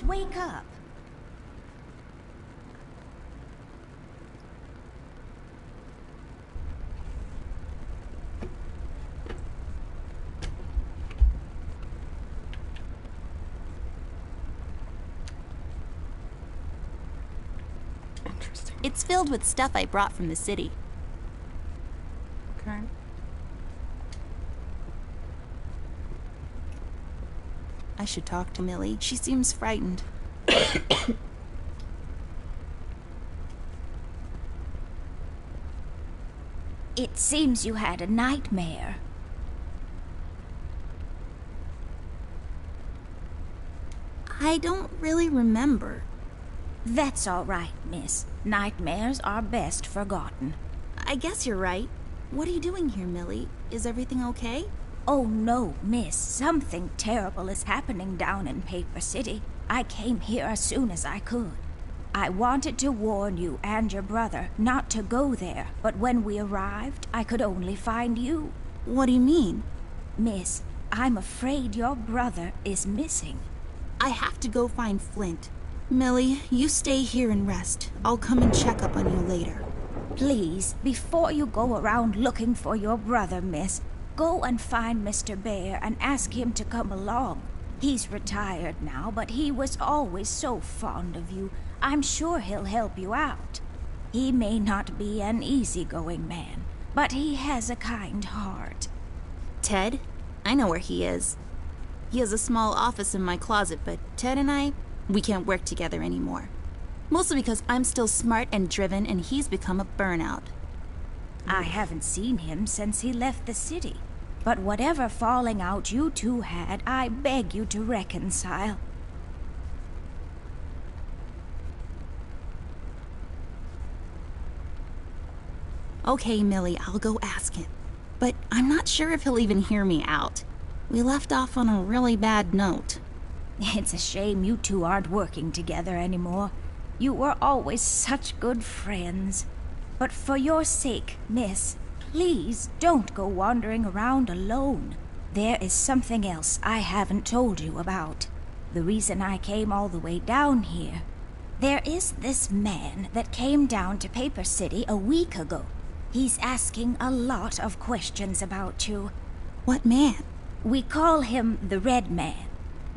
wake up. Interesting. It's filled with stuff I brought from the city. Okay. I should talk to Millie. She seems frightened. It seems you had a nightmare. I don't really remember. That's all right, miss. Nightmares are best forgotten. I guess you're right. What are you doing here, Millie? Is everything okay? Oh no, miss. Something terrible is happening down in Paper City. I came here as soon as I could. I wanted to warn you and your brother not to go there, but when we arrived, I could only find you. What do you mean? Miss, I'm afraid your brother is missing. I have to go find Flint. Millie, you stay here and rest. I'll come and check up on you later. Please, before you go around looking for your brother, miss, go and find Mr. Bear and ask him to come along. He's retired now, but he was always so fond of you. I'm sure he'll help you out. He may not be an easygoing man, but he has a kind heart. Ted? I know where he is. He has a small office in my closet, but Ted and we can't work together anymore. Mostly because I'm still smart and driven and he's become a burnout. I haven't seen him since he left the city. But whatever falling out you two had, I beg you to reconcile. Okay, Millie, I'll go ask him. But I'm not sure if he'll even hear me out. We left off on a really bad note. It's a shame you two aren't working together anymore. You were always such good friends. But for your sake, miss, please don't go wandering around alone. There is something else I haven't told you about. The reason I came all the way down here. There is this man that came down to Paper City a week ago. He's asking a lot of questions about you. What man? We call him the Red Man.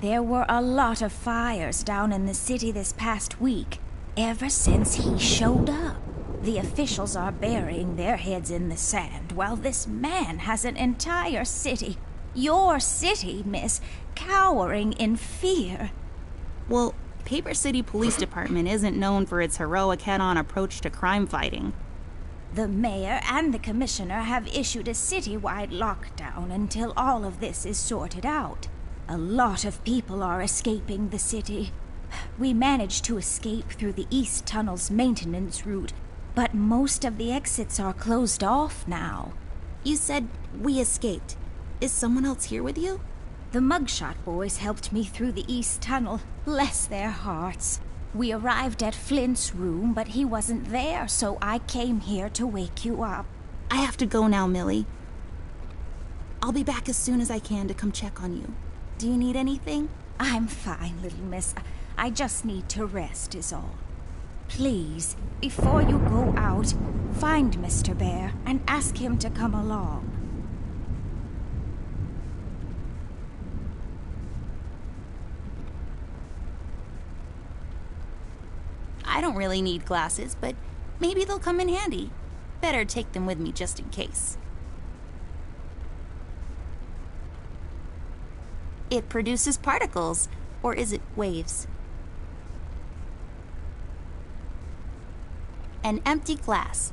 There were a lot of fires down in the city this past week, ever since he showed up. The officials are burying their heads in the sand, while this man has an entire city, your city, miss, cowering in fear. Well, Paper City Police Department isn't known for its heroic head-on approach to crime fighting. The mayor and the commissioner have issued a citywide lockdown until all of this is sorted out. A lot of people are escaping the city. We managed to escape through the East Tunnel's maintenance route, but most of the exits are closed off now. You said we escaped. Is someone else here with you? The Mugshot boys helped me through the East Tunnel. Bless their hearts. We arrived at Flint's room, but he wasn't there, so I came here to wake you up. I have to go now, Millie. I'll be back as soon as I can to come check on you. Do you need anything? I'm fine, little miss. I just need to rest is all. Please, before you go out, find Mr. Bear and ask him to come along. I don't really need glasses, but maybe they'll come in handy. Better take them with me just in case. It produces particles, or is it waves? An empty glass.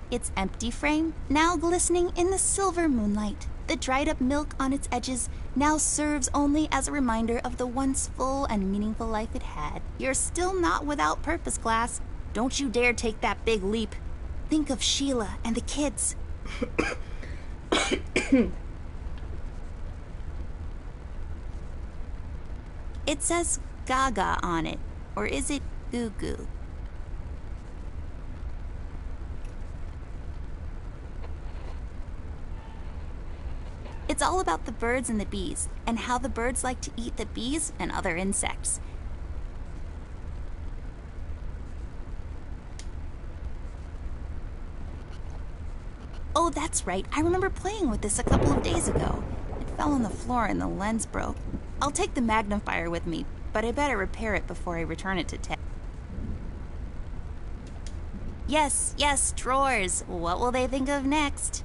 Its empty frame, now glistening in the silver moonlight. The dried up milk on its edges now serves only as a reminder of the once full and meaningful life it had. You're still not without purpose, glass. Don't you dare take that big leap. Think of Sheila and the kids. It says Gaga on it, or is it Goo Goo? It's all about the birds and the bees, and how the birds like to eat the bees and other insects. Oh, that's right. I remember playing with this a couple of days ago. It fell on the floor and the lens broke. I'll take the magnifier with me, but I better repair it before I return it to Ted. Yes, drawers. What will they think of next?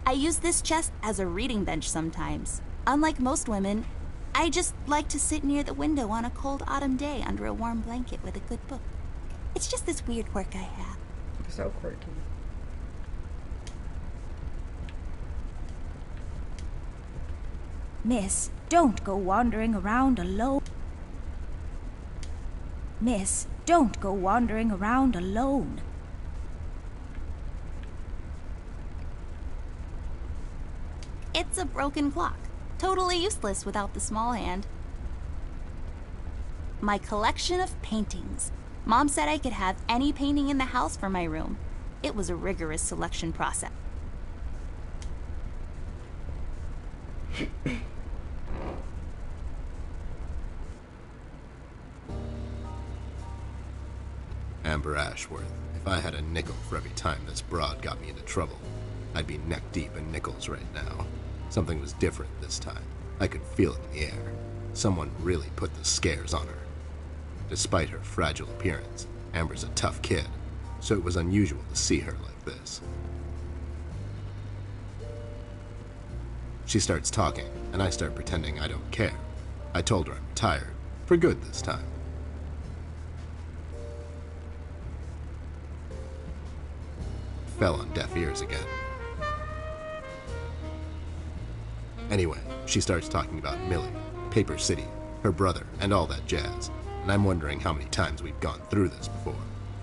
I use this chest as a reading bench sometimes. Unlike most women, I just like to sit near the window on a cold autumn day under a warm blanket with a good book. It's just this weird quirk I have. So quirky. Miss, don't go wandering around alone. Miss, don't go wandering around alone. It's a broken clock. Totally useless without the small hand. My collection of paintings. Mom said I could have any painting in the house for my room. It was a rigorous selection process. Amber Ashworth, if I had a nickel for every time this broad got me into trouble, I'd be neck deep in nickels right now. Something was different this time. I could feel it in the air. Someone really put the scares on her. Despite her fragile appearance, Amber's a tough kid, so it was unusual to see her like this. She starts talking, and I start pretending I don't care. I told her I'm retired, for good this time. Fell on deaf ears again. Anyway, she starts talking about Millie, Paper City, her brother, and all that jazz, and I'm wondering how many times we've gone through this before.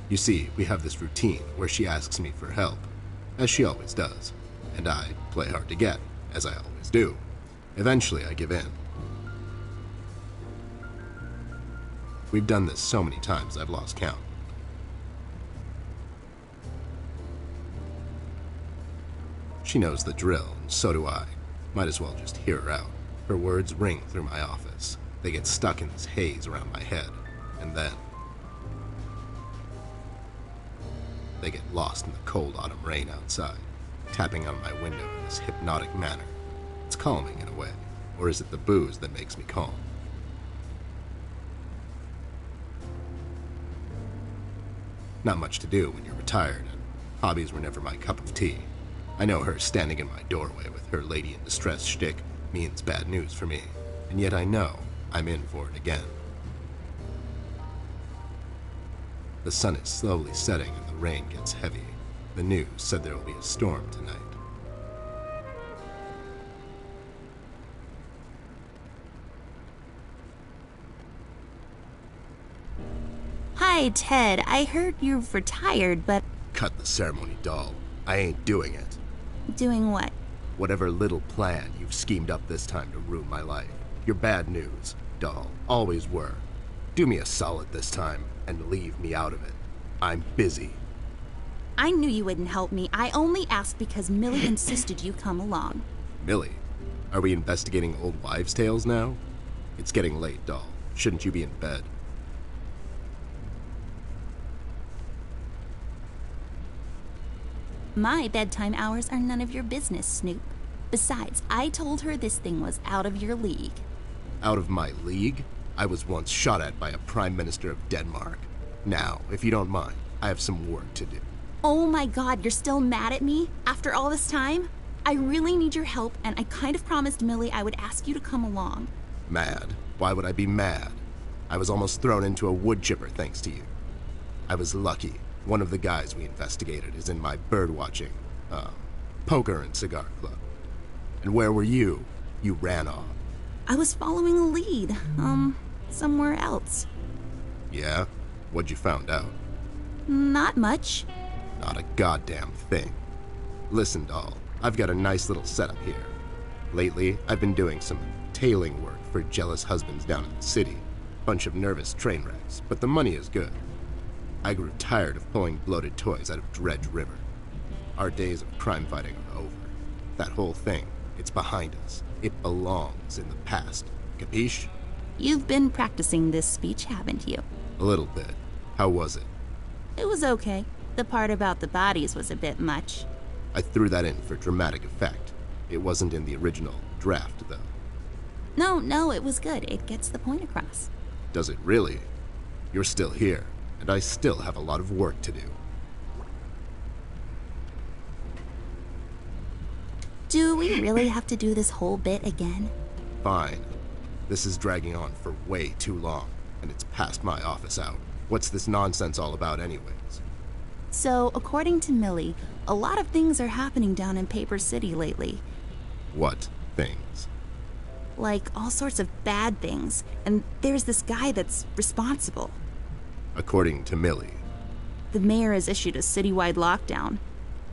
You see, we have this routine where she asks me for help, as she always does, and I play hard to get, as I always do. Eventually, I give in. We've done this so many times I've lost count. She knows the drill, and so do I. Might as well just hear her out. Her words ring through my office. They get stuck in this haze around my head, and then they get lost in the cold autumn rain outside, tapping on my window in this hypnotic manner. It's calming in a way, or is it the booze that makes me calm? Not much to do when you're retired, and hobbies were never my cup of tea. I know her standing in my doorway with her lady in distress shtick means bad news for me, and yet I know I'm in for it again. The sun is slowly setting and the rain gets heavy. The news said there will be a storm tonight. Hi, Ted. I heard you've retired, but... Cut the ceremony, doll. I ain't doing it. Doing what? Whatever little plan you've schemed up this time to ruin my life. You're bad news, doll. Always were. Do me a solid this time and leave me out of it. I'm busy. I knew you wouldn't help me. I only asked because Millie insisted you come along. Millie? Are we investigating old wives' tales now? It's getting late, doll. Shouldn't you be in bed? My bedtime hours are none of your business, Snoop. Besides, I told her this thing was out of your league. Out of my league? I was once shot at by a Prime Minister of Denmark. Now, if you don't mind, I have some work to do. Oh my God, you're still mad at me? After all this time? I really need your help, and I kind of promised Millie I would ask you to come along. Mad? Why would I be mad? I was almost thrown into a wood chipper thanks to you. I was lucky. One of the guys we investigated is in my bird-watching, poker and cigar club. And where were you? You ran off. I was following a lead, somewhere else. Yeah? What'd you found out? Not much. Not a goddamn thing. Listen, doll, I've got a nice little setup here. Lately, I've been doing some tailing work for jealous husbands down in the city. Bunch of nervous train wrecks, but the money is good. I grew tired of pulling bloated toys out of Dredge River. Our days of crime fighting are over. That whole thing, it's behind us. It belongs in the past. Capiche? You've been practicing this speech, haven't you? A little bit. How was it? It was okay. The part about the bodies was a bit much. I threw that in for dramatic effect. It wasn't in the original draft, though. No, it was good. It gets the point across. Does it really? You're still here, and I still have a lot of work to do. Do we really have to do this whole bit again? Fine. This is dragging on for way too long, and it's past my office hour. What's this nonsense all about anyways? So, according to Millie, a lot of things are happening down in Paper City lately. What things? Like all sorts of bad things, and there's this guy that's responsible. According to Millie. The mayor has issued a citywide lockdown.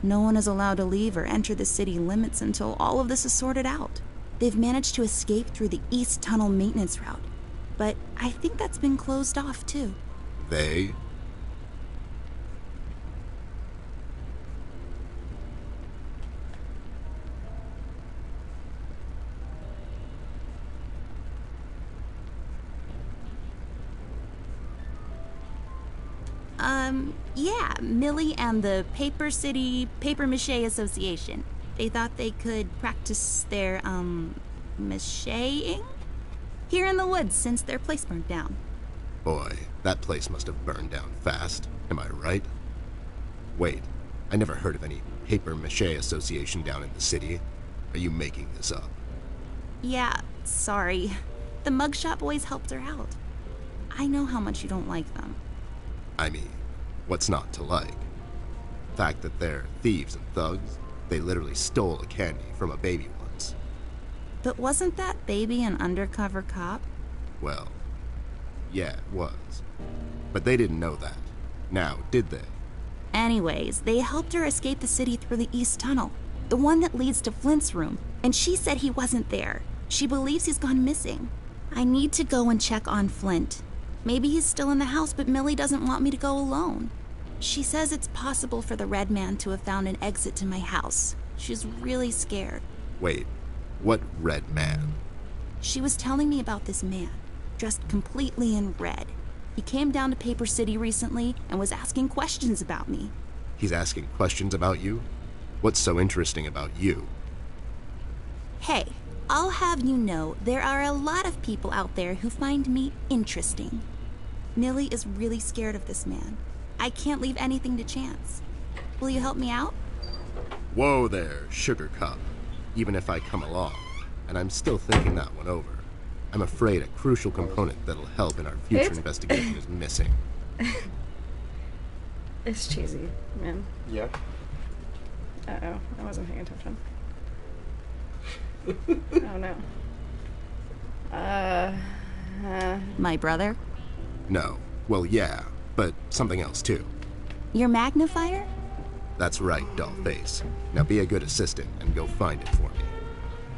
No one is allowed to leave or enter the city limits until all of this is sorted out. They've managed to escape through the East Tunnel maintenance route, but I think that's been closed off too. They? Yeah, Millie and the Paper City Paper Mache Association. They thought they could practice their, macheing here in the woods since their place burned down. Boy, that place must have burned down fast. Am I right? Wait, I never heard of any Paper Mache Association down in the city. Are you making this up? Yeah, sorry. The mugshot boys helped her out. I know how much you don't like them. I mean, what's not to like? The fact that they're thieves and thugs? They literally stole a candy from a baby once. But wasn't that baby an undercover cop? Well, yeah, it was. But they didn't know that. Now, did they? Anyways, they helped her escape the city through the East Tunnel, the one that leads to Flint's room, and she said he wasn't there. She believes he's gone missing. I need to go and check on Flint. Maybe he's still in the house, but Millie doesn't want me to go alone. She says it's possible for the Red Man to have found an exit to my house. She's really scared. Wait, what Red Man? She was telling me about this man, dressed completely in red. He came down to Paper City recently and was asking questions about me. He's asking questions about you? What's so interesting about you? Hey, I'll have you know there are a lot of people out there who find me interesting. Millie is really scared of this man. I can't leave anything to chance. Will you help me out? Whoa there, Sugar Cup. Even if I come along, and I'm still thinking that one over, I'm afraid a crucial component that'll help in our future investigation is missing. It's cheesy, man. Yeah? Uh-oh, I wasn't paying attention. Oh no. My brother? No. Well, yeah, but something else too. Your magnifier? That's right, Dollface. Now be a good assistant and go find it for me.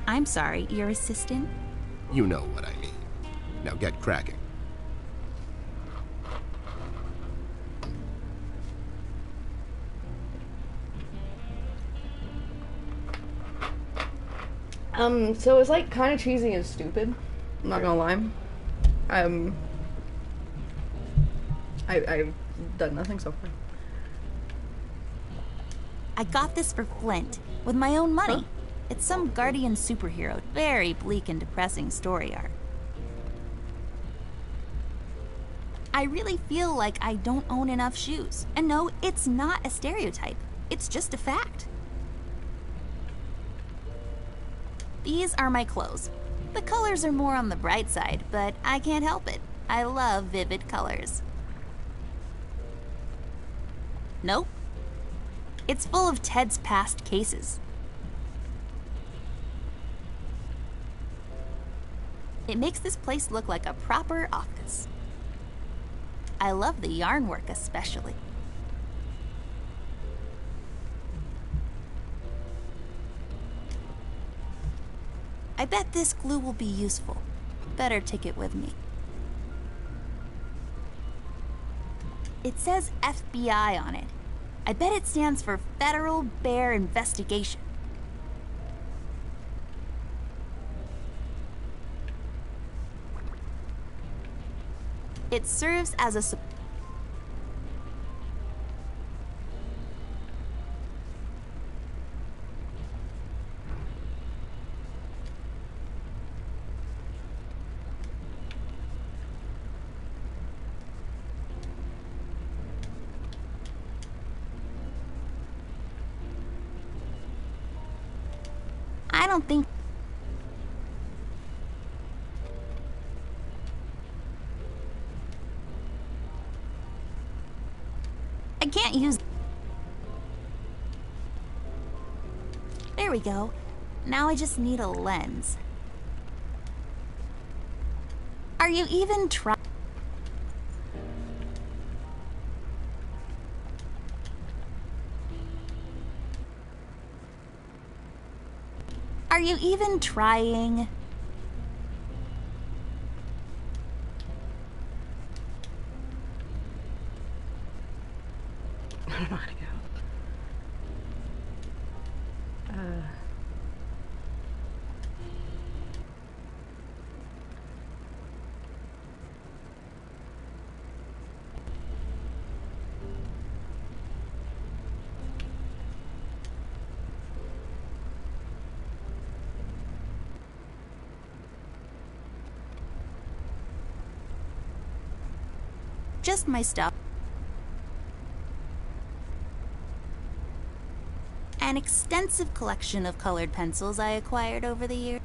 I'm sorry, your assistant? You know what I mean. Now get cracking. So it's like kind of cheesy and stupid. I'm not gonna lie. I've done nothing so far. I got this for Flint, with my own money. Huh? It's some guardian superhero, very bleak and depressing story arc. I really feel like I don't own enough shoes. And no, it's not a stereotype. It's just a fact. These are my clothes. The colors are more on the bright side, but I can't help it. I love vivid colors. Nope. It's full of Ted's past cases. It makes this place look like a proper office. I love the yarn work especially. I bet this glue will be useful. Better take it with me. It says FBI on it. I bet it stands for Federal Bear Investigation. It serves as a I don't think... I can't use... There we go. Now I just need a lens. Are you even trying? Are you even trying? I don't know how to go. Just my stuff. An extensive collection of colored pencils I acquired over the years.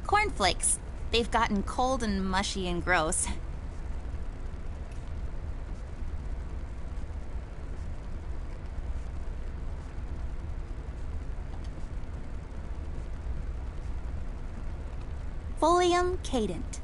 Cornflakes. They've gotten cold and mushy and gross. Folium cadent.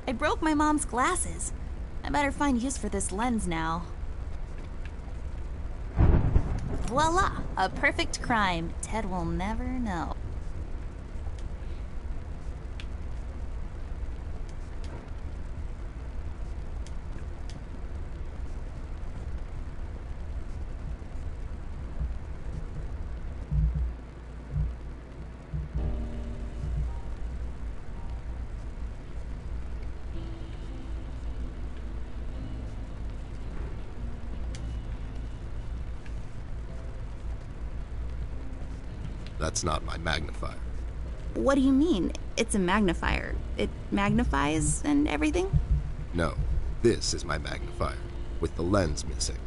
I broke my mom's glasses. I better find use for this lens now. Voila! A perfect crime. Ted will never know. That's not my magnifier. What do you mean? It's a magnifier. It magnifies and everything? No, this is my magnifier, with the lens missing,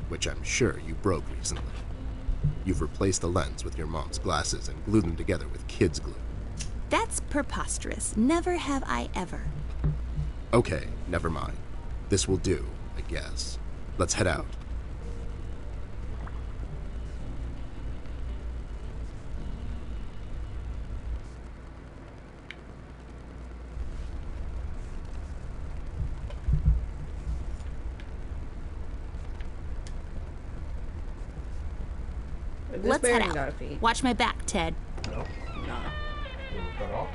which I'm sure you broke recently. You've replaced the lens with your mom's glasses and glued them together with kids' glue. That's preposterous. Never have I ever. Okay, never mind. This will do, I guess. Let's head out. This Let's head bearing's out. of feet. Watch my back, Ted. No? Nah. Cut off?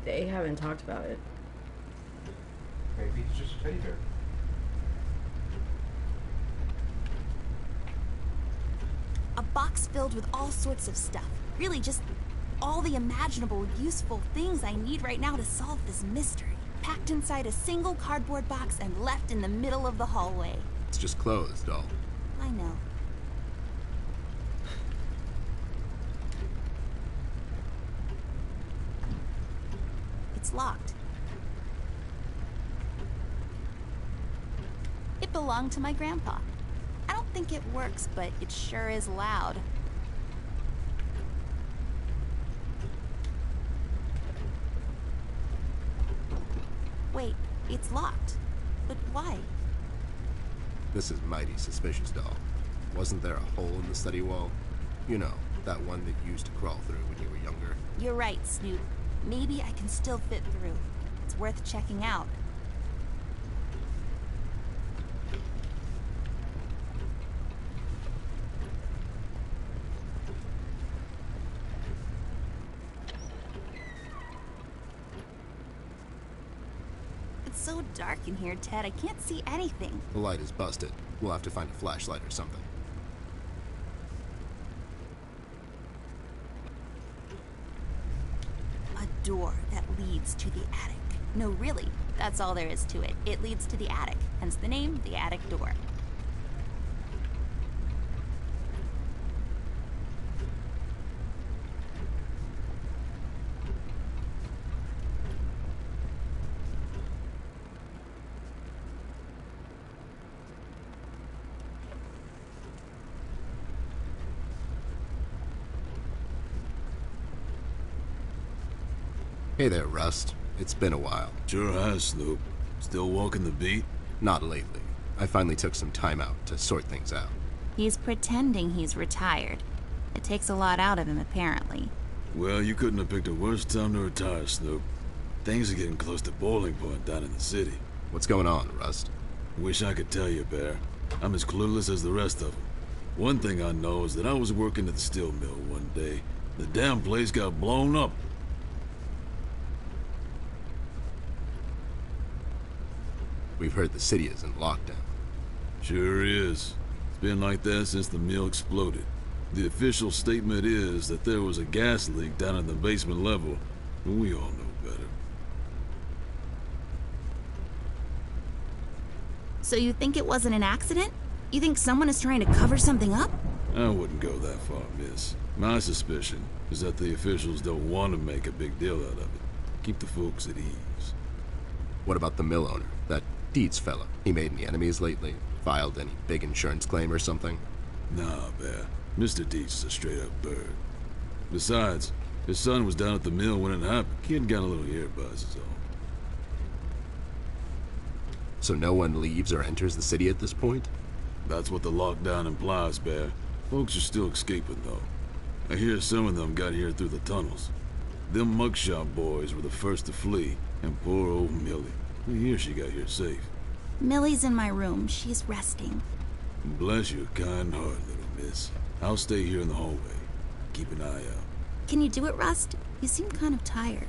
They haven't talked about it. Maybe he's just a teddy bear. A box filled with all sorts of stuff. Really just all the imaginable, useful things I need right now to solve this mystery. Packed inside a single cardboard box and left in the middle of the hallway. It's just closed, doll. I know. It's locked. It belonged to my grandpa. I don't think it works, but it sure is loud. Wait, it's locked. But why? This is mighty suspicious, doll. Wasn't there a hole in the study wall? You know, that one that you used to crawl through when you were younger. You're right, Snoop. Maybe I can still fit through. It's worth checking out. It's so dark in here, Ted. I can't see anything. The light is busted. We'll have to find a flashlight or something. A door that leads to the attic. No, really, That's all there is to it. It leads to the attic, hence the name, the attic door. Hey there, Rust. It's been a while. Sure has, Snoop. Still walking the beat? Not lately. I finally took some time out to sort things out. He's pretending he's retired. It takes a lot out of him, apparently. Well, you couldn't have picked a worse time to retire, Snoop. Things are getting close to boiling point down in the city. What's going on, Rust? Wish I could tell you, Bear. I'm as clueless as the rest of them. One thing I know is that I was working at the steel mill one day. The damn place got blown up. We've heard the city is in lockdown. Sure is. It's been like that since the mill exploded. The official statement is that there was a gas leak down at the basement level, but we all know better. So you think it wasn't an accident? You think someone is trying to cover something up? I wouldn't go that far, miss. My suspicion is that the officials don't want to make a big deal out of it. Keep the folks at ease. What about the mill owner? That Dietz fella. He made any enemies lately? Filed any big insurance claim or something? Nah, Bear. Mr. Dietz is a straight-up bird. Besides, his son was down at the mill when it happened. Kid got a little earbuzz is all. So no one leaves or enters the city at this point? That's what the lockdown implies, Bear. Folks are still escaping, though. I hear some of them got here through the tunnels. Them mugshot boys were the first to flee, and poor old Millie. I hear she got here safe. Millie's in my room. She's resting. Bless your kind heart, little miss. I'll stay here in the hallway. Keep an eye out. Can you do it, Rust? You seem kind of tired.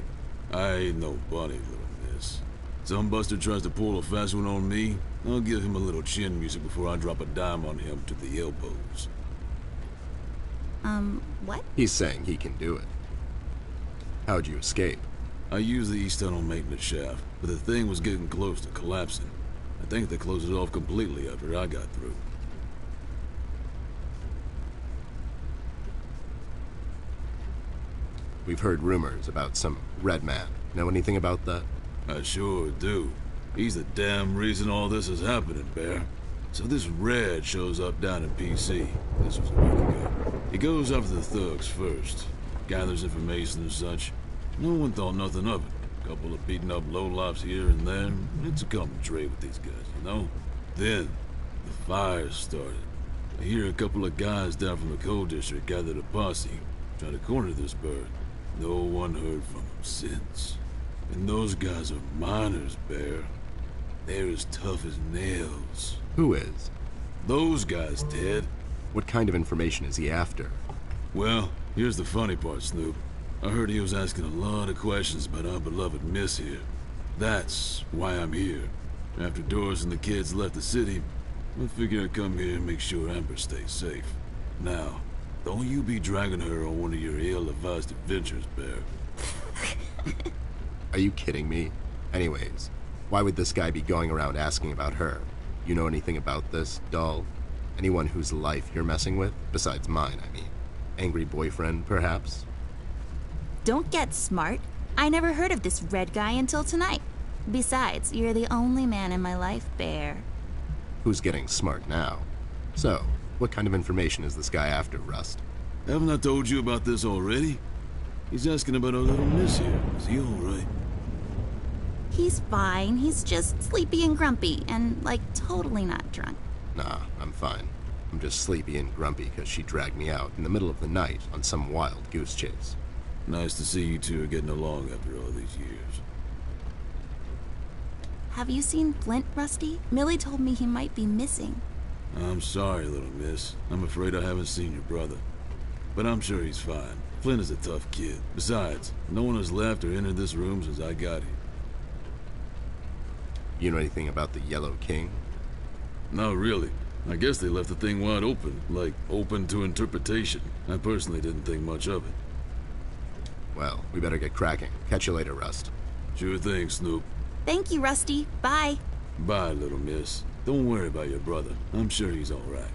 I ain't no bunny, little miss. Some buster tries to pull a fast one on me, I'll give him a little chin music before I drop a dime on him to the elbows. What? He's saying he can do it. How'd you escape? I used the East Tunnel maintenance shaft, but the thing was getting close to collapsing. I think they closed it off completely after I got through. We've heard rumors about some Red Man. Know anything about that? I sure do. He's the damn reason all this is happening, Bear. So this Red shows up down in PC. This was a week ago. He goes after the thugs first, gathers information and such. No one thought nothing of it. A couple of beaten up lowlifes here and there. It's a common trade with these guys, you know? Then, the fire started. I hear a couple of guys down from the coal district gathered a posse, trying to corner this bird. No one heard from him since. And those guys are miners, Bear. They're as tough as nails. Who is? Those guys, Ted. What kind of information is he after? Well, here's the funny part, Snoop. I heard he was asking a lot of questions about our beloved Miss here. That's why I'm here. After Doris and the kids left the city, I figured I'd come here and make sure Amber stays safe. Now, don't you be dragging her on one of your ill-advised adventures, Bear. Are you kidding me? Anyways, why would this guy be going around asking about her? You know anything about this, doll? Anyone whose life you're messing with? Besides mine, I mean. Angry boyfriend, perhaps? Don't get smart. I never heard of this Red guy until tonight. Besides, you're the only man in my life, Bear. Who's getting smart now? So, what kind of information is this guy after, Rust? Haven't I told you about this already? He's asking about our little Miss here. Is he alright? He's fine. He's just sleepy and grumpy and, like, totally not drunk. Nah, I'm fine. I'm just sleepy and grumpy because she dragged me out in the middle of the night on some wild goose chase. Nice to see you two are getting along after all these years. Have you seen Flint, Rusty? Millie told me he might be missing. I'm sorry, little miss. I'm afraid I haven't seen your brother. But I'm sure he's fine. Flint is a tough kid. Besides, no one has left or entered this room since I got here. You know anything about the Yellow King? Not really. I guess they left the thing wide open, like open to interpretation. I personally didn't think much of it. Well, we better get cracking. Catch you later, Rust. Sure thing, Snoop. Thank you, Rusty. Bye. Bye, little miss. Don't worry about your brother. I'm sure he's all right.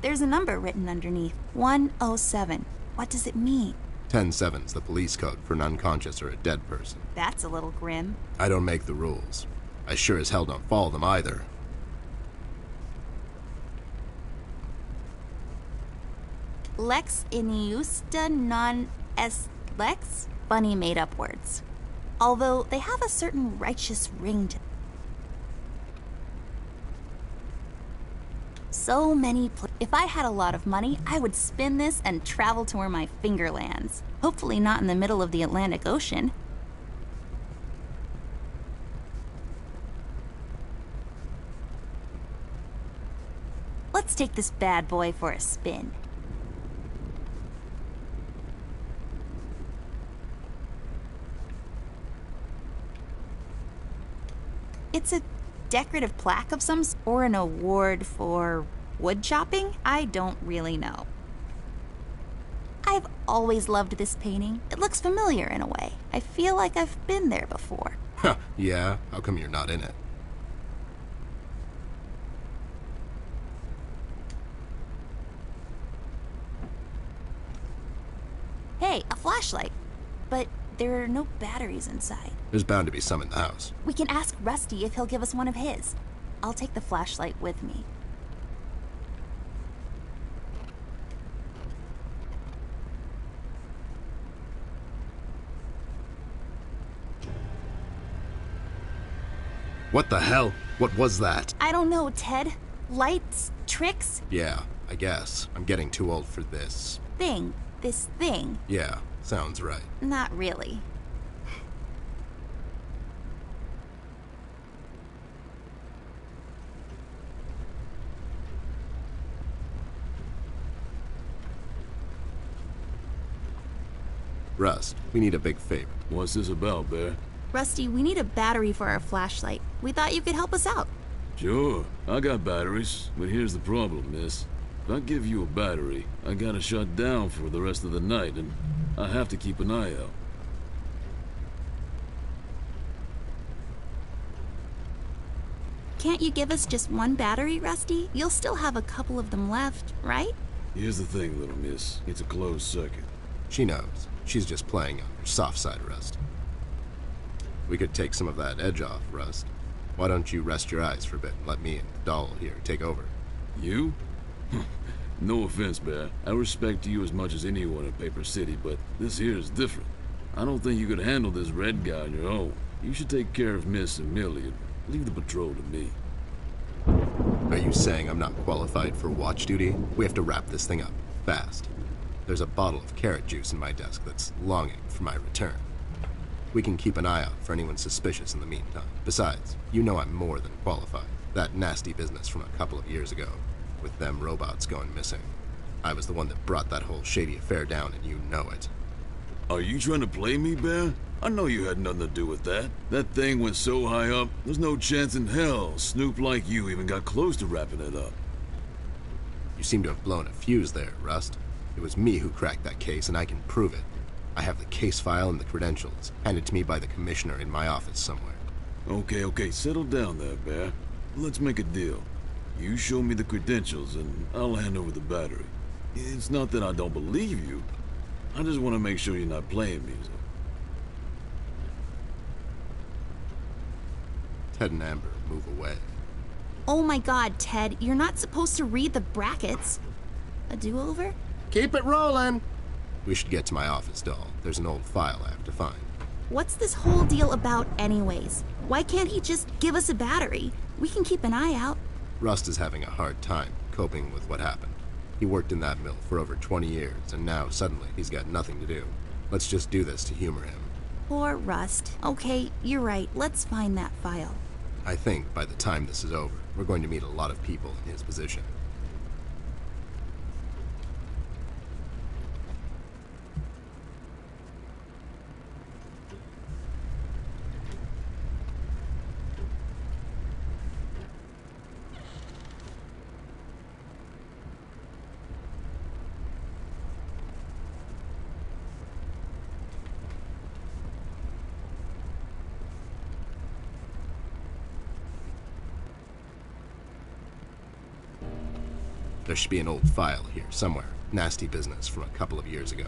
There's a number written underneath. 107. What does it mean? 10-7's the police code for an unconscious or a dead person. That's a little grim. I don't make the rules. I sure as hell don't follow them either. Lex iniusta non est lex? Funny made-up words. Although they have a certain righteous ring to them. So many If I had a lot of money, I would spin this and travel to where my finger lands. Hopefully not in the middle of the Atlantic Ocean. Let's take this bad boy for a spin. It's a decorative plaque of some sort, or an award for wood chopping? I don't really know. I've always loved this painting. It looks familiar in a way. I feel like I've been there before. Huh, yeah? How come you're not in it? Hey, a flashlight. But there are no batteries inside. There's bound to be some in the house. We can ask Rusty if he'll give us one of his. I'll take the flashlight with me. What the hell? What was that? I don't know, Ted. Lights? Tricks? Yeah, I guess. I'm getting too old for this. This thing. Yeah, sounds right. Not really. Rust, we need a big favor. What's this about, Bear? Rusty, we need a battery for our flashlight. We thought you could help us out. Sure, I got batteries, but here's the problem, miss. If I give you a battery, I gotta shut down for the rest of the night, and I have to keep an eye out. Can't you give us just one battery, Rusty? You'll still have a couple of them left, right? Here's the thing, little miss. It's a closed circuit. She knows. She's just playing on her soft side, Rust. We could take some of that edge off, Rust. Why don't you rest your eyes for a bit and let me and the doll here take over? You? No offense, Bear. I respect you as much as anyone in Paper City, but this here is different. I don't think you could handle this red guy on your own. You should take care of Miss and Millie and leave the patrol to me. Are you saying I'm not qualified for watch duty? We have to wrap this thing up, fast. There's a bottle of carrot juice in my desk that's longing for my return. We can keep an eye out for anyone suspicious in the meantime. Besides, you know I'm more than qualified. That nasty business from a couple of years ago, with them robots going missing. I was the one that brought that whole shady affair down, and you know it. Are you trying to play me, Bear? I know you had nothing to do with that. That thing went so high up, there's no chance in hell Snoop like you even got close to wrapping it up. You seem to have blown a fuse there, Rust. It was me who cracked that case, and I can prove it. I have the case file and the credentials, handed to me by the commissioner in my office somewhere. Okay, settle down there, Bear. Let's make a deal. You show me the credentials, and I'll hand over the battery. It's not that I don't believe you. I just want to make sure you're not playing music. Ted and Amber move away. Oh my god, Ted, you're not supposed to read the brackets. A do-over? Keep it rolling! We should get to my office, doll. There's an old file I have to find. What's this whole deal about anyways? Why can't he just give us a battery? We can keep an eye out. Rust is having a hard time coping with what happened. He worked in that mill for over 20 years, and now suddenly he's got nothing to do. Let's just do this to humor him. Poor Rust. Okay, you're right. Let's find that file. I think by the time this is over, We're going to meet a lot of people in his position. There should be an old file here somewhere. Nasty business from a couple of years ago.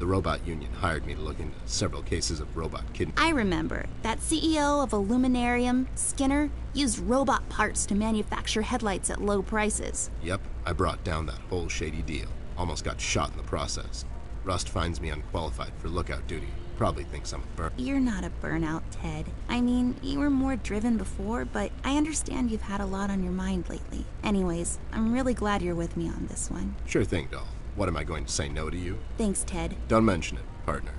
The robot union hired me to look into several cases of robot kidnapping. I remember. That CEO of Illuminarium, Skinner, used robot parts to manufacture headlights at low prices. Yep, I brought down that whole shady deal. Almost got shot in the process. Rust finds me unqualified for lookout duty. Probably thinks I'm a burn. You're not a burnout, Ted. I mean, you were more driven before, but I understand you've had a lot on your mind lately. Anyways, I'm really glad you're with me on this one. Sure thing, doll. What, am I going to say no to you? Thanks, Ted. Don't mention it, partner.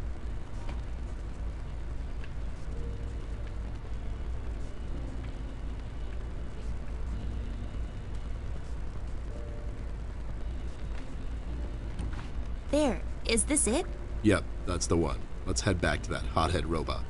There. Is this it? Yep, that's the one. Let's head back to that hothead robot.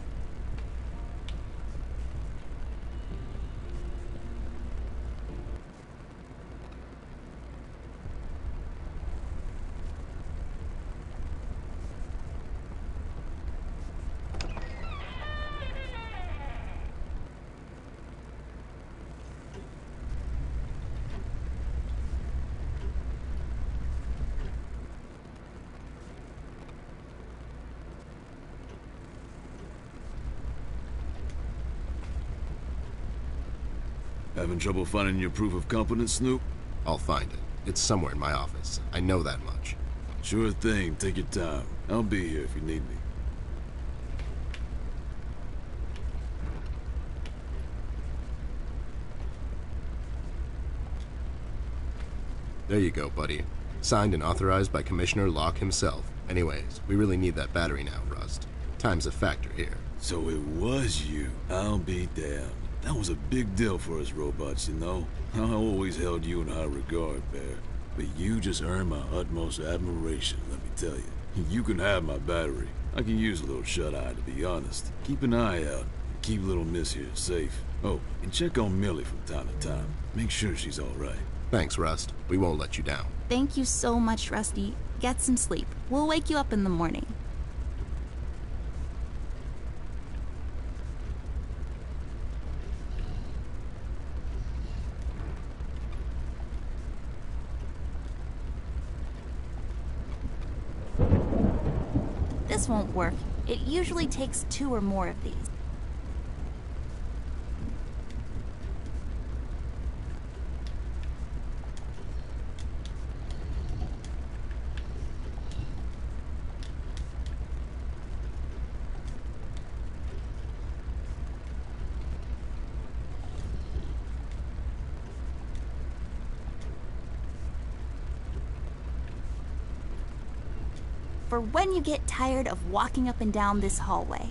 Having trouble finding your proof of competence, Snoop? I'll find it. It's somewhere in my office. I know that much. Sure thing, take your time. I'll be here if you need me. There you go, buddy. Signed and authorized by Commissioner Locke himself. Anyways, we really need that battery now, Rust. Time's a factor here. So it was you. I'll be damned. That was a big deal for us robots, you know? I always held you in high regard, Bear. But you just earned my utmost admiration, let me tell you. You can have my battery. I can use a little shut-eye, to be honest. Keep an eye out, and keep little Miss here safe. Oh, and check on Millie from time to time. Make sure she's all right. Thanks, Rust. We won't let you down. Thank you so much, Rusty. Get some sleep. We'll wake you up in the morning. This won't work. It usually takes 2 or more of these. For when you get tired of walking up and down this hallway.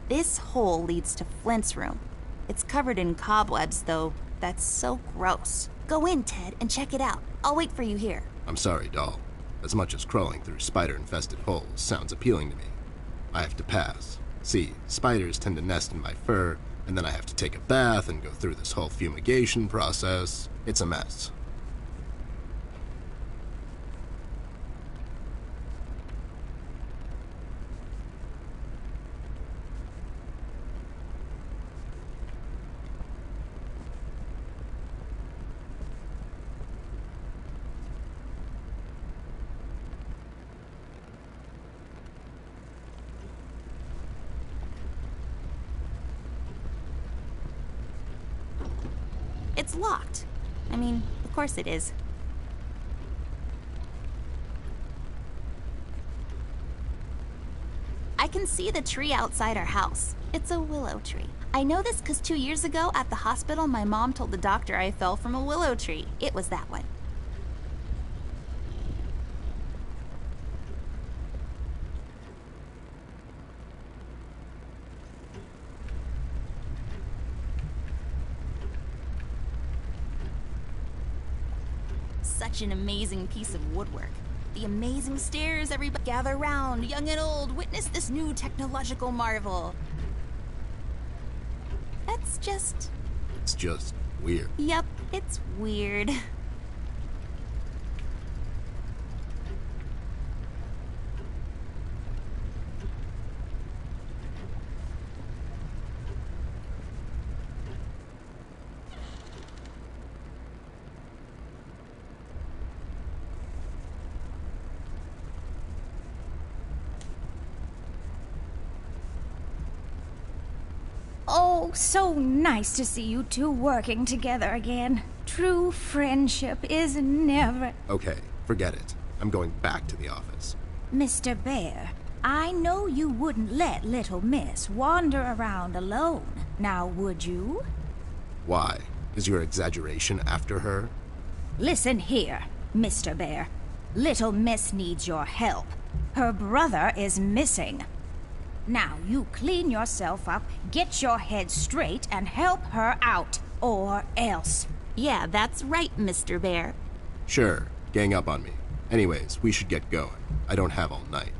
This hole leads to Flint's room. It's covered in cobwebs, though. That's so gross. Go in, Ted, and check it out. I'll wait for you here. I'm sorry, doll. As much as crawling through spider-infested holes sounds appealing to me, I have to pass. See, spiders tend to nest in my fur, and then I have to take a bath and go through this whole fumigation process. It's a mess. It's locked. I mean, of course it is. I can see the tree outside our house. It's a willow tree. I know this because 2 years ago at the hospital, my mom told the doctor I fell from a willow tree. It was that one. Such an amazing piece of woodwork. The amazing stairs, everybody gather round, young and old, witness this new technological marvel. It's just weird. Yep, it's weird. Oh, so nice to see you two working together again. True friendship is never... Okay, forget it. I'm going back to the office. Mr. Bear, I know you wouldn't let little Miss wander around alone. Now, would you? Why? Is your exaggeration after her? Listen here, Mr. Bear. Little Miss needs your help. Her brother is missing. Now, you clean yourself up, get your head straight, and help her out. Or else. Yeah, that's right, Mr. Bear. Sure, gang up on me. Anyways, we should get going. I don't have all night.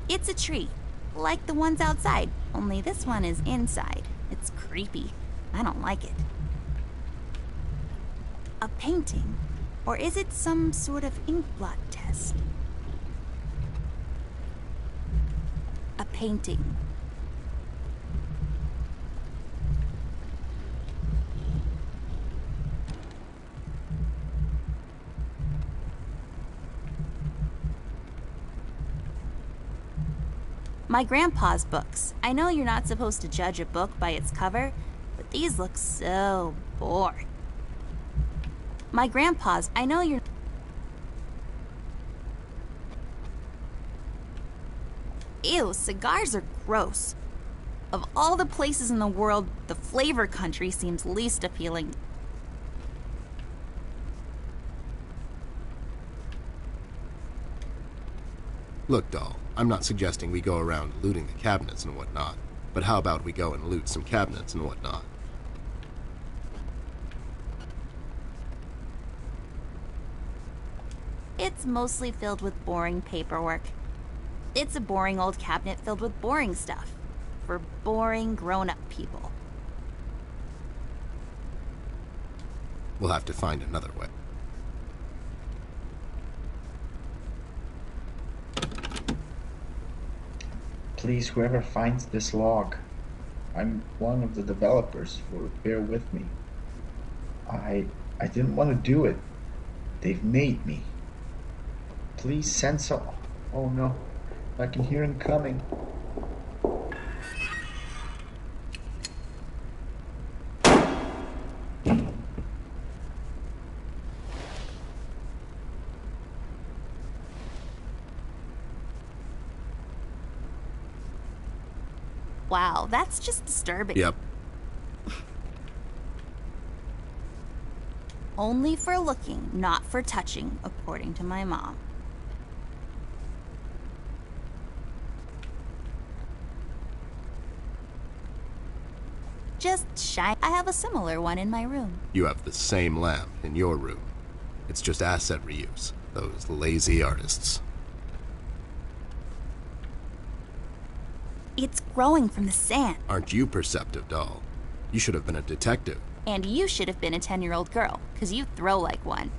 It's a tree, like the ones outside, only this one is inside. It's creepy. I don't like it. A painting? Or is it some sort of ink blot test? A painting. My grandpa's books. I know you're not supposed to judge a book by its cover, but these look so boring. My grandpa's. I know you're... Ew, cigars are gross. Of all the places in the world, the flavor country seems least appealing. Look, doll, I'm not suggesting we go around looting the cabinets and whatnot, but how about we go and loot some cabinets and whatnot? It's mostly filled with boring paperwork. It's a boring old cabinet filled with boring stuff. For boring grown-up people. We'll have to find another way. Please, whoever finds this log, I'm one of the developers, for bear with me. I didn't want to do it. They've made me. Please send some... Oh no, I can hear him coming. Wow, that's just disturbing. Yep. Only for looking, not for touching, according to my mom. Just shine. I have a similar one in my room. You have the same lamp in your room. It's just asset reuse. Those lazy artists. It's growing from the sand. Aren't you perceptive, doll? You should have been a detective. And you should have been a 10-year-old girl, because you throw like one.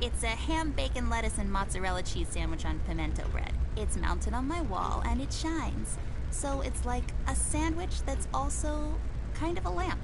It's a ham, bacon, lettuce, and mozzarella cheese sandwich on pimento bread. It's mounted on my wall and it shines. So it's like a sandwich that's also kind of a lamp.